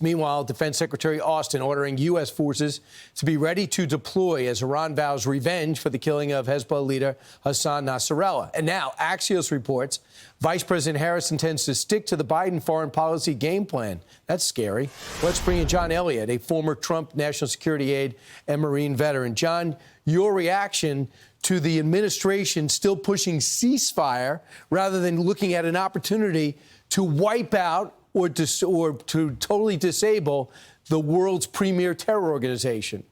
Meanwhile, Defense Secretary Austin ordering U.S. forces to be ready to deploy as Iran vows revenge for the killing of Hezbollah leader Hassan Nasrallah. And now, Axios reports Vice President Harris intends to stick to the Biden foreign policy game plan. That's scary. Let's bring in John Ullyot, a former Trump national security aide and Marine veteran. John, your reaction to the administration still pushing ceasefire rather than looking at an opportunity to wipe out or to totally disable the world's premier terror organization?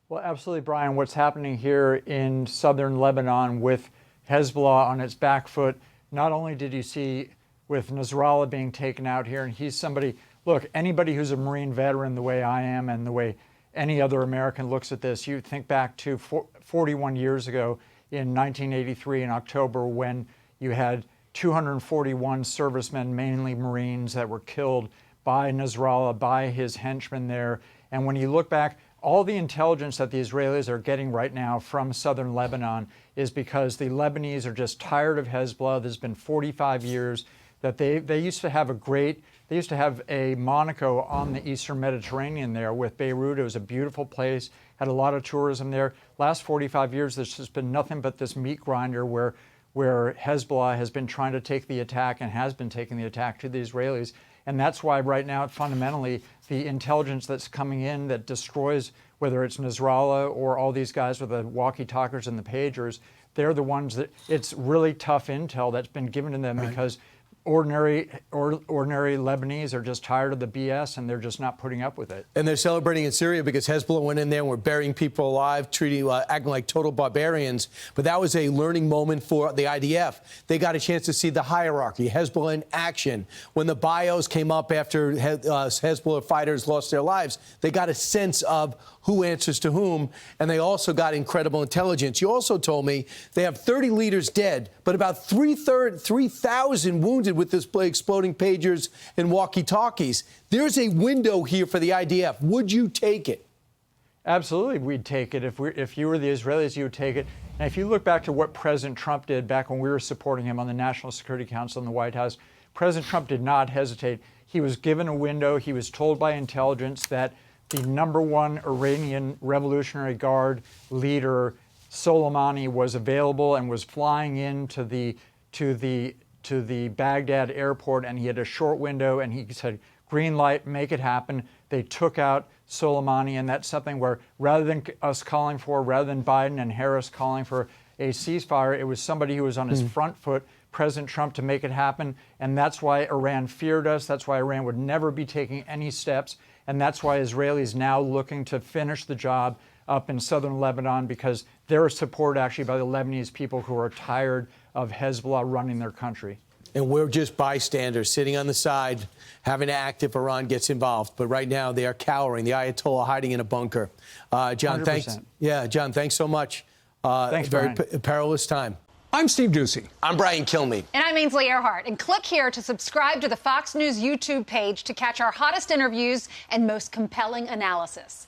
Well, absolutely, Brian. What's happening here in southern Lebanon with Hezbollah on its back foot, not only did you see with Nasrallah being taken out here, and he's somebody, look, anybody who's a Marine veteran the way I am and the way any other American looks at this, you think back to 41 years ago in 1983 in October when you had 241 servicemen, mainly Marines, that were killed by Nasrallah, by his henchmen there. And when you look back, all the intelligence that the Israelis are getting right now from southern Lebanon is because the Lebanese are just tired of Hezbollah. There's been 45 years that they used to have they used to have a Monaco on the Eastern Mediterranean there with Beirut. It was a beautiful place, had a lot of tourism there. Last 45 years, there's just been nothing but this meat grinder where Hezbollah has been trying to take the attack and has been taking the attack to the Israelis. And that's why right now, fundamentally, the intelligence that's coming in that destroys, whether it's Nasrallah or all these guys with the walkie-talkies and the pagers, they're the ones that it's really tough intel that's been given to them because ordinary Lebanese are just tired of the BS and they're just not putting up with it. And they're celebrating in Syria because Hezbollah went in there and were burying people alive, acting like total barbarians. But that was a learning moment for the IDF. They got a chance to see the hierarchy, Hezbollah in action. When the bios came up after Hezbollah fighters lost their lives, they got a sense of who answers to whom, and they also got incredible intelligence. You also told me they have 30 leaders dead, but about 3,000 wounded with this exploding pagers and walkie-talkies. There's a window here for the IDF. Would you take it? Absolutely, we'd take it. If you were the Israelis, you would take it. And if you look back to what President Trump did back when we were supporting him on the National Security Council in the White House, President Trump did not hesitate. He was given a window. He was told by intelligence that the #1 Iranian Revolutionary Guard leader, Soleimani, was available and was flying into to the Baghdad airport, and he had a short window, and he said, green light, make it happen. They took out Soleimani, and that's something where rather than rather than Biden and Harris calling for a ceasefire, it was somebody who was on his front foot, President Trump, to make it happen. And that's why Iran feared us. That's why Iran would never be taking any steps. And that's why Israelis now looking to finish the job up in southern Lebanon, because they're supported actually by the Lebanese people who are tired of Hezbollah running their country. And we're just bystanders sitting on the side, having to act if Iran gets involved. But right now they are cowering. The Ayatollah hiding in a bunker. John, 100%. Thanks. Yeah, John, thanks so much. Thanks, very Brian. Perilous time. I'm Steve Doocy. I'm Brian Kilmeade. And I'm Ainsley Earhart. And click here to subscribe to the Fox News YouTube page to catch our hottest interviews and most compelling analysis.